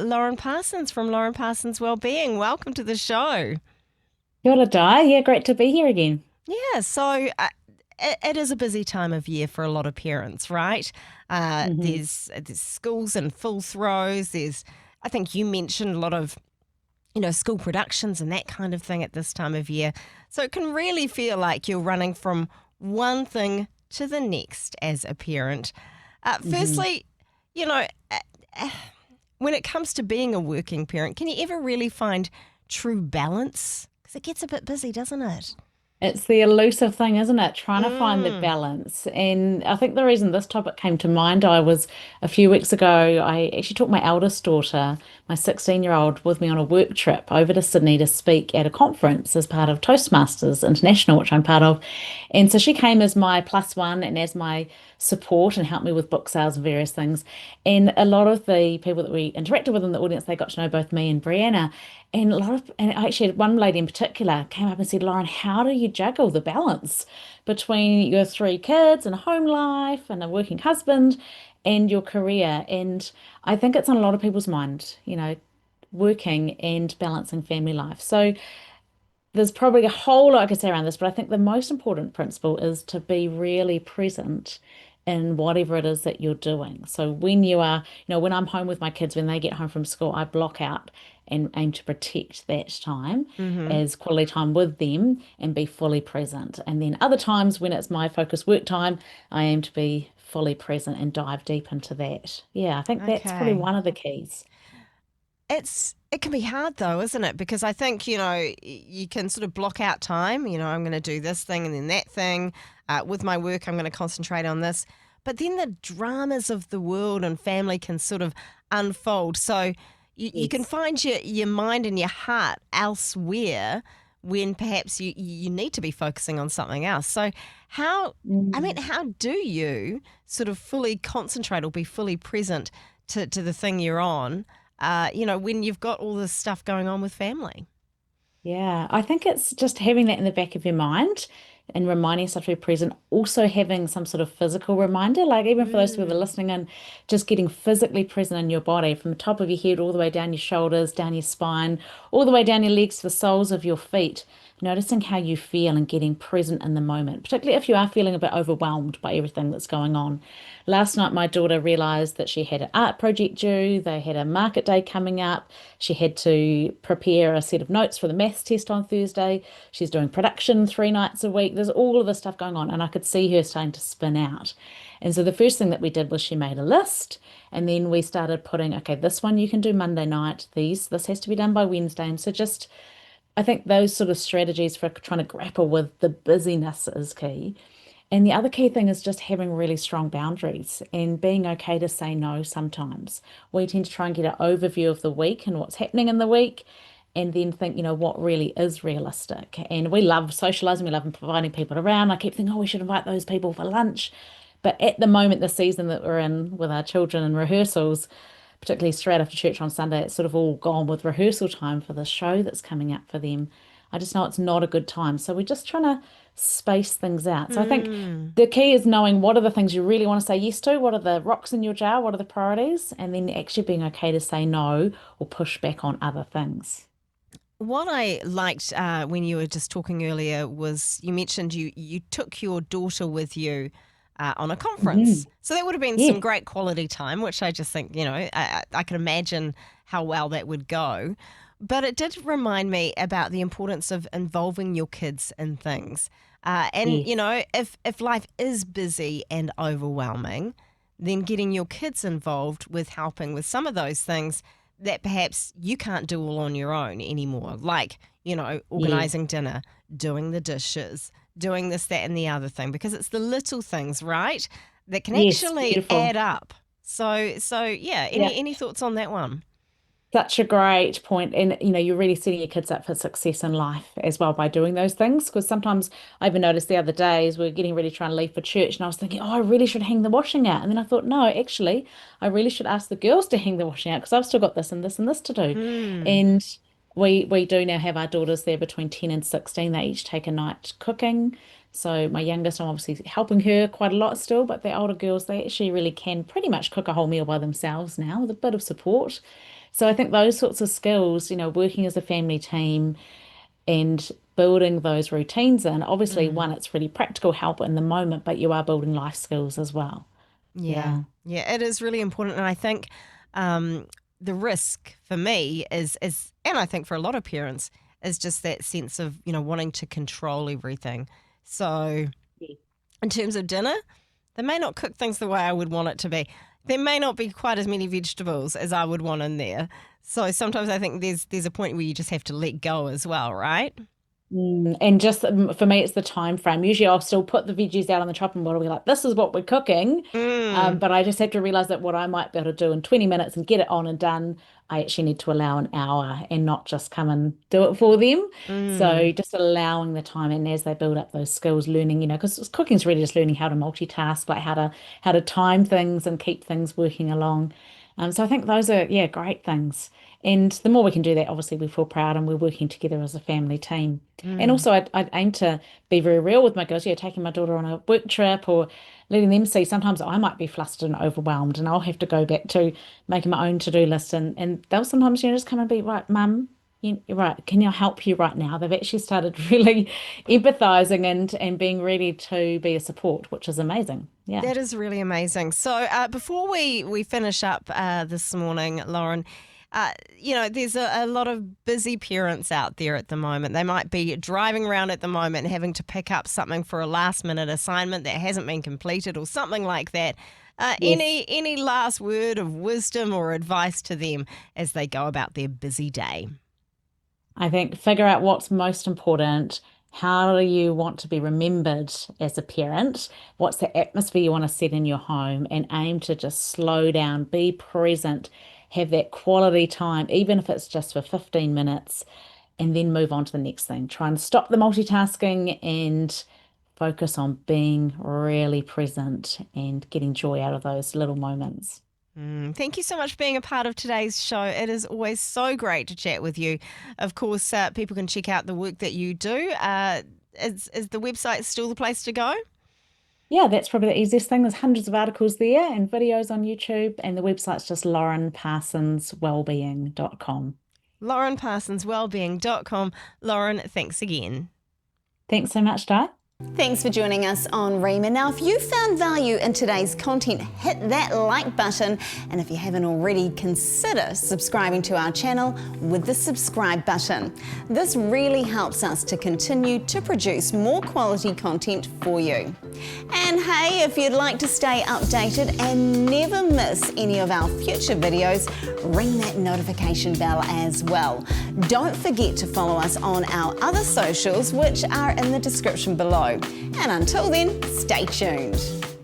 Lauren Parsons from Lauren Parsons Wellbeing. Welcome to the show. Kia ora, Di. Yeah, great to be here again. Yeah, so it is a busy time of year for a lot of parents, right? Hmm. There's schools in full throes. I think you mentioned a lot of school productions and that kind of thing at this time of year. So it can really feel like you're running from one thing to the next as a parent. Hmm. Firstly, you know, uh, uh, when it comes to being a working parent, can you ever really find true balance? Because it gets a bit busy, doesn't it? It's the elusive thing, isn't it? Trying to find the Mm. balance. And I think the reason this topic came to mind, I was a few weeks ago, I actually took my eldest daughter, my 16-year-old, with me on a work trip over to Sydney to speak at a conference as part of Toastmasters International, which I'm part of. And so she came as my plus one and as my support and helped me with book sales and various things. And a lot of the people that we interacted with in the audience, they got to know both me and Brianna. And I actually had one lady in particular came up and said, Lauren, how do you juggle the balance between your three kids and a home life and a working husband and your career? And I think it's on a lot of people's mind, working and balancing family life. So there's probably a whole lot I could say around this, but I think the most important principle is to be really present in whatever it is that you're doing. So when you are, when I'm home with my kids, when they get home from school, I block out and aim to protect that time Hmm. as quality time with them and be fully present. And then other times when it's my focus work time, I aim to be fully present and dive deep into that. Yeah, I think that's probably Okay. one of the keys. It can be hard though, isn't it? Because I think, you can sort of block out time, I'm going to do this thing and then that thing. With my work, I'm going to concentrate on this. But then the dramas of the world and family can sort of unfold. So you can Yes. find your mind and your heart elsewhere when perhaps you need to be focusing on something else. So Mm. how do you sort of fully concentrate or be fully present to the thing you're on? When you've got all this stuff going on with family. Yeah, I think it's just having that in the back of your mind and reminding yourself to be present. Also having some sort of physical reminder, like even for those people that are Mm. listening and just getting physically present in your body from the top of your head all the way down your shoulders, down your spine, all the way down your legs to the soles of your feet. Noticing how you feel and getting present in the moment, particularly if you are feeling a bit overwhelmed by everything that's going on. Last night, my daughter realized that she had an art project due. They had a market day coming up. She had to prepare a set of notes for the maths test on Thursday. She's doing production 3 nights a week. There's all of this stuff going on, and I could see her starting to spin out. And so the first thing that we did was she made a list, and then we started putting, okay, this one you can do Monday night. This has to be done by Wednesday. And so just I think those sort of strategies for trying to grapple with the busyness is key. And the other key thing is just having really strong boundaries and being okay to say no sometimes. We tend to try and get an overview of the week and what's happening in the week, and then think, what really is realistic. And we love socializing, we love inviting people around. I keep thinking, oh, we should invite those people for lunch. But at the moment, the season that we're in with our children and rehearsals, particularly straight after church on Sunday, it's sort of all gone with rehearsal time for the show that's coming up for them. I just know it's not a good time. So we're just trying to space things out. So I think Mm. the key is knowing what are the things you really want to say yes to, what are the rocks in your jar, what are the priorities, and then actually being okay to say no or push back on other things. What I liked when you were just talking earlier was you mentioned you took your daughter with you on a Hmm. conference. So that would have been some Yes, great quality time, which I just think, I can imagine how well that would go. But it did remind me about the importance of involving your kids in things. And, yes. if life is busy and overwhelming, then getting your kids involved with helping with some of those things that perhaps you can't do all on your own anymore, like, Yes, organizing dinner, doing the dishes, doing this, that, and the other thing, because it's the little things, right, that can yes, actually beautiful. add up. So yeah. Yeah. Any thoughts on that one? Such a great point. And you're really setting your kids up for success in life as well by doing those things. Because sometimes I even noticed the other days we're getting ready trying to leave for church, and I was thinking, oh, I really should hang the washing out. And then I thought, no, actually, I really should ask the girls to hang the washing out because I've still got this and this and this to do. Hmm. And we do now have our daughters there between 10 and 16. They each take a night cooking. So my youngest, I'm obviously helping her quite a lot still, but the older girls, they actually really can pretty much cook a whole meal by themselves now with a bit of support. So I think those sorts of skills, working as a family team and building those routines in, obviously, Mm. one, it's really practical help in the moment, but you are building life skills as well. Yeah, Yeah. yeah, it is really important, and I think um, the risk for me is, and I think for a lot of parents, is just that sense of wanting to control everything. So in terms of dinner, they may not cook things the way I would want it to be. There may not be quite as many vegetables as I would want in there. So sometimes I think there's a point where you just have to let go as well, right? And just for me, it's the time frame. Usually, I'll still put the veggies out on the chopping board. I'll be like, "This is what we're cooking," Mm, but I just have to realize that what I might be able to do in 20 minutes and get it on and done, I actually need to allow an hour and not just come and do it for them. mm, So just allowing the time, and as they build up those skills, learning, because cooking's really just learning how to multitask, like how to time things and keep things working along. So I think those are, yeah, great things. And the more we can do that, obviously, we feel proud and we're working together as a family team. And mm. also, I'd aim to be very real with my girls. Yeah, taking my daughter on a work trip or letting them see sometimes I might be flustered and overwhelmed, and I'll have to go back to making my own to-do list. And they'll sometimes, just come and be, right, Mum, you're right. Can I help you right now? They've actually started really empathizing and being ready to be a support, which is amazing. Yeah. That is really amazing. So before we finish up this morning, Lauren, there's a lot of busy parents out there at the moment. They might be driving around at the moment and having to pick up something for a last minute assignment that hasn't been completed or something like that. Yes. Any last word of wisdom or advice to them as they go about their busy day? I think figure out what's most important. How do you want to be remembered as a parent? What's the atmosphere you want to set in your home? And aim to just slow down, be present, have that quality time, even if it's just for 15 minutes, and then move on to the next thing. Try and stop the multitasking and focus on being really present and getting joy out of those little moments. Thank you so much for being a part of today's show. It is always so great to chat with you. Of course, people can check out the work that you do. Is the website still the place to go? Yeah, that's probably the easiest thing. There's hundreds of articles there and videos on YouTube, and the website's just laurenparsonswellbeing.com. LaurenParsonsWellbeing.com. Lauren, thanks again. Thanks so much, Di. Thanks for joining us on Rhema. Now, if you found value in today's content, hit that like button. And if you haven't already, consider subscribing to our channel with the subscribe button. This really helps us to continue to produce more quality content for you. And hey, if you'd like to stay updated and never miss any of our future videos, ring that notification bell as well. Don't forget to follow us on our other socials, which are in the description below. And until then, stay tuned.